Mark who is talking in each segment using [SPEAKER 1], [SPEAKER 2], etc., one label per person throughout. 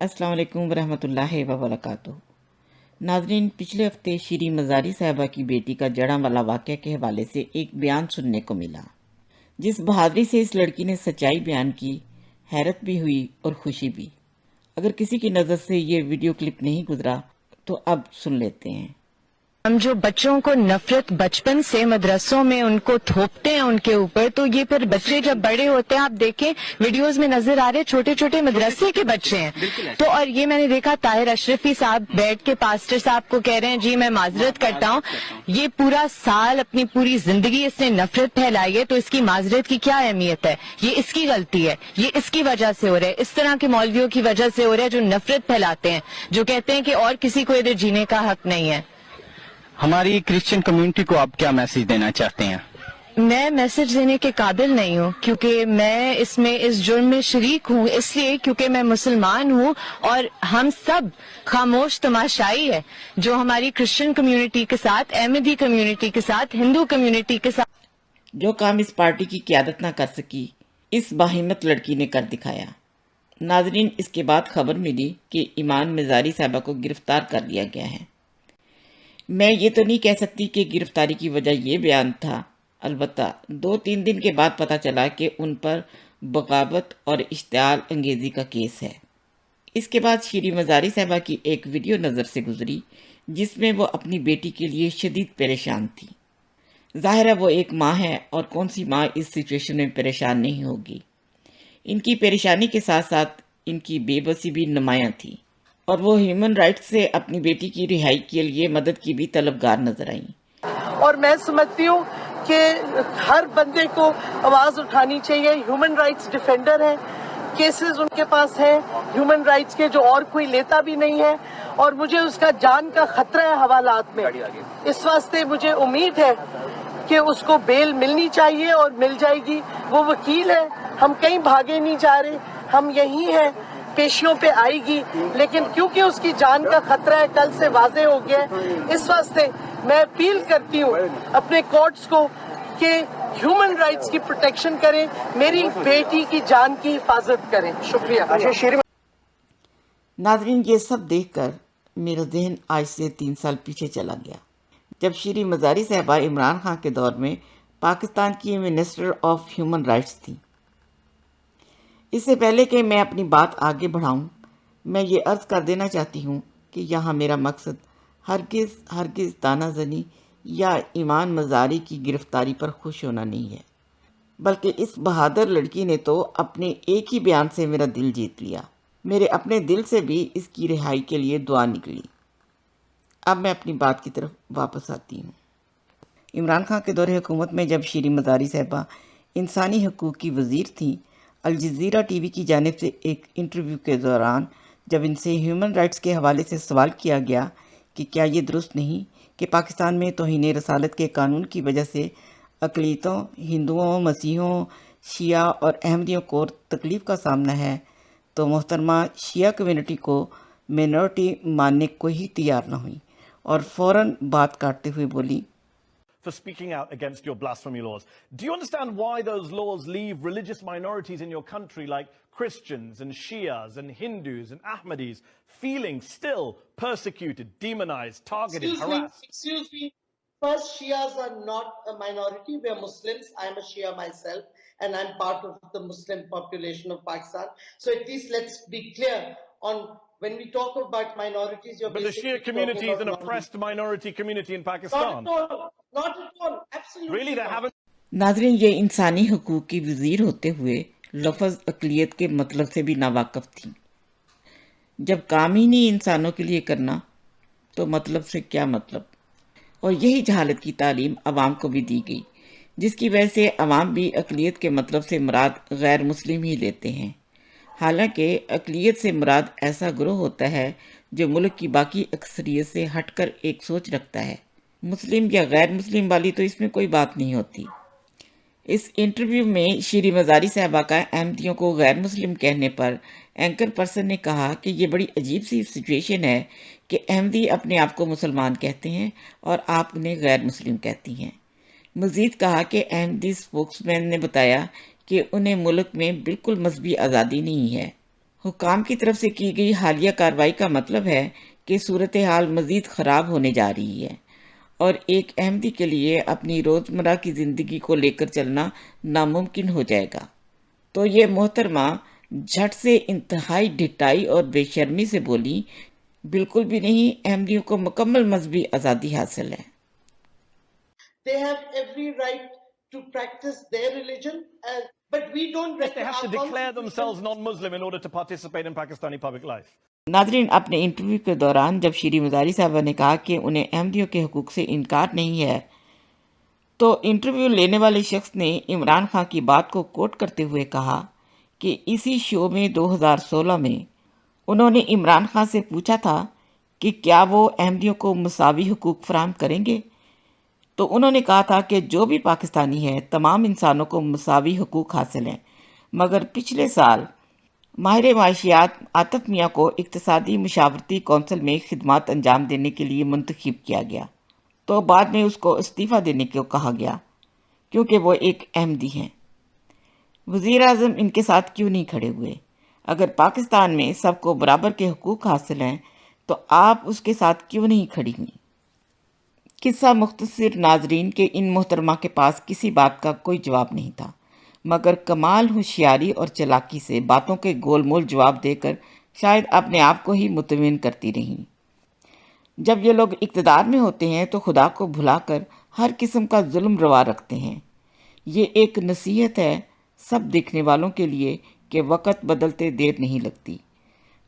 [SPEAKER 1] अस्सलाम वालेकुम वरहमतुल्लाहि वबरकातुहू। नाजरीन, पिछले हफ्ते श्री मज़ारी साहिबा की बेटी का जड़ांवाला वाक़या के हवाले से एक बयान सुनने को मिला। जिस बहादुरी से इस लड़की ने सच्चाई बयान की, हैरत भी हुई और खुशी भी। अगर किसी की नज़र से ये वीडियो क्लिप नहीं गुजरा तो अब सुन लेते हैं।
[SPEAKER 2] हम जो बच्चों को नफरत बचपन से मदरसों में उनको थोपते हैं उनके ऊपर, तो ये फिर बच्चे जब बड़े होते हैं, आप देखें वीडियोस में नजर आ रहे छोटे छोटे मदरसे के बच्चे हैं। तो और ये मैंने देखा ताहिर अशरफी साहब बैठ के पास्टर साहब को कह रहे हैं जी मैं माजरत करता हूँ, ये पूरा साल अपनी पूरी जिंदगी इसने नफरत फैलाई है, तो इसकी माजरत की क्या अहमियत है? ये इसकी गलती है, ये इसकी वजह से हो रहा है, इस तरह के मौलवियों की वजह से हो रहा है जो नफरत फैलाते हैं, जो कहते हैं कि और किसी को इधर जीने का हक नहीं है।
[SPEAKER 3] हमारी क्रिश्चियन कम्युनिटी को आप क्या मैसेज देना चाहते हैं?
[SPEAKER 2] मैं मैसेज देने के काबिल नहीं हूँ, क्योंकि मैं इस जुर्म में शरीक हूँ, इसलिए क्योंकि मैं मुसलमान हूँ और हम सब खामोश तमाशाई है जो हमारी क्रिश्चियन कम्युनिटी के साथ, अहमदी कम्युनिटी के साथ, हिंदू कम्युनिटी के साथ।
[SPEAKER 1] जो काम इस पार्टी की क़यादत ना कर सकी, इस बाहिम्मत लड़की ने कर दिखाया। नाजरीन, इसके बाद खबर मिली कि ईमान मज़ारी साहिबा को गिरफ्तार कर लिया गया है। मैं ये तो नहीं कह सकती कि गिरफ्तारी की वजह ये बयान था, अलबत्ता 2-3 दिन के बाद पता चला कि उन पर बगावत और इश्तियाल अंगेज़ी का केस है। इसके बाद श्री मज़ारी साहिबा की एक वीडियो नज़र से गुजरी जिसमें वो अपनी बेटी के लिए शदीद परेशान थी। ज़ाहिर है वो एक माँ है और कौन सी माँ इस सिचुएशन में परेशान नहीं होगी। इनकी परेशानी के साथ साथ इनकी बेबसी भी नुमायाँ थी और वो ह्यूमन राइट्स से अपनी बेटी की रिहाई के लिए मदद की भी तलबगार नजर आईं।
[SPEAKER 4] और मैं समझती हूँ कि हर बंदे को आवाज़ उठानी चाहिए। ह्यूमन राइट्स डिफेंडर हैं, केसेस उनके पास हैं ह्यूमन राइट्स के जो और कोई लेता भी नहीं है, और मुझे उसका जान का खतरा है हवालात में। इस वास्ते मुझे उम्मीद है कि उसको बेल मिलनी चाहिए और मिल जाएगी। वो वकील है, हम कहीं भागे नहीं जा रहे, हम यहीं हैं, पेशियों पे आएगी, लेकिन क्योंकि उसकी जान का खतरा है, कल से वाजे हो गया है, इस वास्ते मैं अपील करती हूँ अपने कोर्ट्स को कि ह्यूमन राइट्स की प्रोटेक्शन करें, मेरी बेटी की जान की हिफाजत करें। शुक्रिया।
[SPEAKER 1] नाजरीन, ये सब देखकर मेरा जहन आज से 3 साल पीछे चला गया, जब श्री मज़ारी साहिबा इमरान खान के दौर में पाकिस्तान की मिनिस्टर ऑफ ह्यूमन राइट्स थी। इससे पहले कि मैं अपनी बात आगे बढ़ाऊं, मैं ये अर्ज़ कर देना चाहती हूँ कि यहाँ मेरा मकसद हरगिज़ तानाज़नी या ईमान मज़ारी की गिरफ्तारी पर खुश होना नहीं है, बल्कि इस बहादुर लड़की ने तो अपने एक ही बयान से मेरा दिल जीत लिया। मेरे अपने दिल से भी इसकी रिहाई के लिए दुआ निकली। अब मैं अपनी बात की तरफ वापस आती हूँ। इमरान खान के दौरे हुकूमत में जब श्री मज़ारी साहिबा इंसानी हकूक़ की वज़ीर थीं, अल जज़ीरा टीवी की जानिब से एक इंटरव्यू के दौरान जब इनसे ह्यूमन राइट्स के हवाले से सवाल किया गया कि क्या ये दुरुस्त नहीं कि पाकिस्तान में तौहीन रसालत के कानून की वजह से अक़लियतों, हिंदुओं, मसीहों, शिया और अहमदियों को तकलीफ़ का सामना है, तो मोहतरमा शिया कम्युनिटी को मिनॉरिटी मानने को ही तैयार न हुई और फ़ौरन बात काटते हुए बोली,
[SPEAKER 5] for speaking out against your blasphemy laws. Do you understand why those laws leave religious minorities in your country like Christians and Shias and Hindus and Ahmadis feeling still persecuted, demonized, targeted, harassed?
[SPEAKER 4] Excuse me. First, Shias are not a minority. We are Muslims. I am a Shia myself, and I'm part of the Muslim population of Pakistan. So at least let's be clear on when we talk about minorities. You're
[SPEAKER 5] but the Shia community is an oppressed minority community in Pakistan.
[SPEAKER 4] Not at all. Not at all. Absolutely.
[SPEAKER 5] Really, they haven't.
[SPEAKER 1] नाज़रीन, ये इंसानी हकूक़ की वज़ीर होते हुए लफ्ज़ अक़लियत के मतलब से भी नावाकिफ़ थी। जब काम ही नहीं इंसानों के लिए करना तो मतलब से क्या मतलब। और यही जहालत की तालीम अवाम को भी दी गई, जिसकी वजह से अवाम भी अक़लियत के मतलब से मुराद गैर मुस्लिम ही लेते हैं। हालांकि अक़लियत से मुराद ऐसा ग्रोह होता है जो मुल्क की बाकी अक्सरियत से हटकर एक सोच रखता है। मुस्लिम या गैर मुस्लिम वाली तो इसमें कोई बात नहीं होती। इस इंटरव्यू में श्री मज़ारी साहिबा का अहमदियों को गैर मुस्लिम कहने पर एंकर पर्सन ने कहा कि ये बड़ी अजीब सी सिचुएशन है कि अहमदी अपने आप को मुसलमान कहते हैं और आप उन्हें गैर मुस्लिम कहती हैं। मज़ीद कहा कि अहमदी स्पोक्समैन ने बताया कि उन्हें मुल्क में बिल्कुल मजहबी आज़ादी नहीं है। حکام کی طرف سے کی گئی حالیہ کارروائی کا مطلب ہے کہ صورتحال مزید خراب ہونے جا رہی ہے اور ایک احمدی کے لیے اپنی روزمرہ کی زندگی کو لے کر چلنا ناممکن ہو جائے گا۔ تو یہ محترمہ جھٹ سے انتہائی ڈھٹائی اور بے شرمی سے بولی، بالکل بھی نہیں، احمدیوں کو مکمل مذہبی آزادی حاصل ہے۔
[SPEAKER 4] They have every right to practice their religion, but we don't
[SPEAKER 5] They have to
[SPEAKER 4] our
[SPEAKER 5] declare
[SPEAKER 4] constitution-
[SPEAKER 5] themselves non-Muslim in order to participate in Pakistani public life.
[SPEAKER 1] ناظرین، اپنے انٹرویو کے دوران جب شیری مزاری صاحبہ نے کہا کہ انہیں احمدیوں کے حقوق سے انکار نہیں ہے، تو انٹرویو لینے والے شخص نے عمران خان کی بات کو کوٹ کرتے ہوئے کہا کہ اسی شو میں 2016 میں انہوں نے عمران خان سے پوچھا تھا کہ کیا وہ احمدیوں کو مساوی حقوق فراہم کریں گے، تو انہوں نے کہا تھا کہ جو بھی پاکستانی ہے تمام انسانوں کو مساوی حقوق حاصل ہیں، مگر پچھلے سال ماہر معاشیات عاطف میاں کو اقتصادی مشاورتی کونسل میں خدمات انجام دینے کے لیے منتخب کیا گیا، تو بعد میں اس کو استعفیٰ دینے کو کہا گیا کیونکہ وہ ایک احمدی ہیں۔ وزیر اعظم ان کے ساتھ کیوں نہیں کھڑے ہوئے؟ اگر پاکستان میں سب کو برابر کے حقوق حاصل ہیں تو آپ اس کے ساتھ کیوں نہیں کھڑی ہوئی؟ قصہ مختصر ناظرین کہ ان محترمہ کے پاس کسی بات کا کوئی جواب نہیں تھا، مگر کمال ہوشیاری اور چلاکی سے باتوں کے گول مول جواب دے کر شاید اپنے آپ کو ہی مطمئن کرتی رہیں۔ جب یہ لوگ اقتدار میں ہوتے ہیں تو خدا کو بھلا کر ہر قسم کا ظلم روا رکھتے ہیں۔ یہ ایک نصیحت ہے سب دیکھنے والوں کے لیے کہ وقت بدلتے دیر نہیں لگتی۔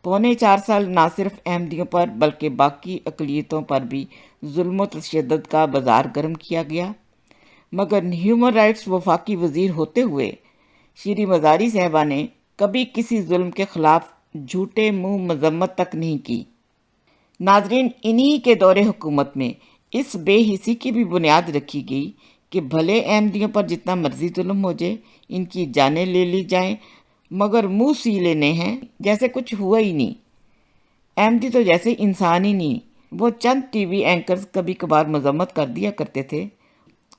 [SPEAKER 1] 4.25 سال نہ صرف احمدیوں پر بلکہ باقی اقلیتوں پر بھی ظلم و تشدد کا بازار گرم کیا گیا، مگر ہیومن رائٹس وفاقی وزیر ہوتے ہوئے شیری مزاری صاحبہ نے کبھی کسی ظلم کے خلاف جھوٹے منہ مذمت تک نہیں کی۔ ناظرین، انہی کے دور حکومت میں اس بے حسی کی بھی بنیاد رکھی گئی کہ بھلے احمدیوں پر جتنا مرضی ظلم ہو جائے، ان کی جانیں لے لی جائیں، مگر منہ سی لینے ہیں جیسے کچھ ہوا ہی نہیں۔ احمدی تو جیسے انسان ہی نہیں۔ وہ چند ٹی وی اینکرز کبھی کبھار مذمت کر دیا کرتے تھے،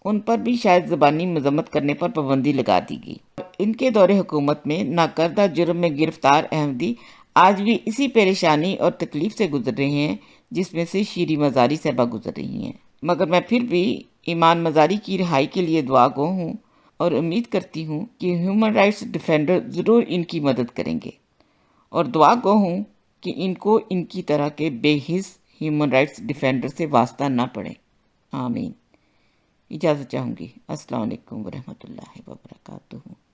[SPEAKER 1] ان پر بھی شاید زبانی مذمت کرنے پر پابندی لگا دی گئی۔ ان کے دور حکومت میں ناکردہ جرم میں گرفتار احمدی آج بھی اسی پریشانی اور تکلیف سے گزر رہے ہیں جس میں سے شیری مزاری صاحبہ گزر رہی ہیں، مگر میں پھر بھی ایمان مزاری کی رہائی کے لیے دعا گو ہوں اور امید کرتی ہوں کہ ہیومن رائٹس ڈیفینڈر ضرور ان کی مدد کریں گے، اور دعا گو ہوں کہ ان کو ان کی طرح کے بے حس ہیومن رائٹس ڈیفینڈر سے واسطہ نہ پڑے۔ آمین۔ اجازت چاہوں گی۔ السلام علیکم ورحمۃ اللہ وبرکاتہ۔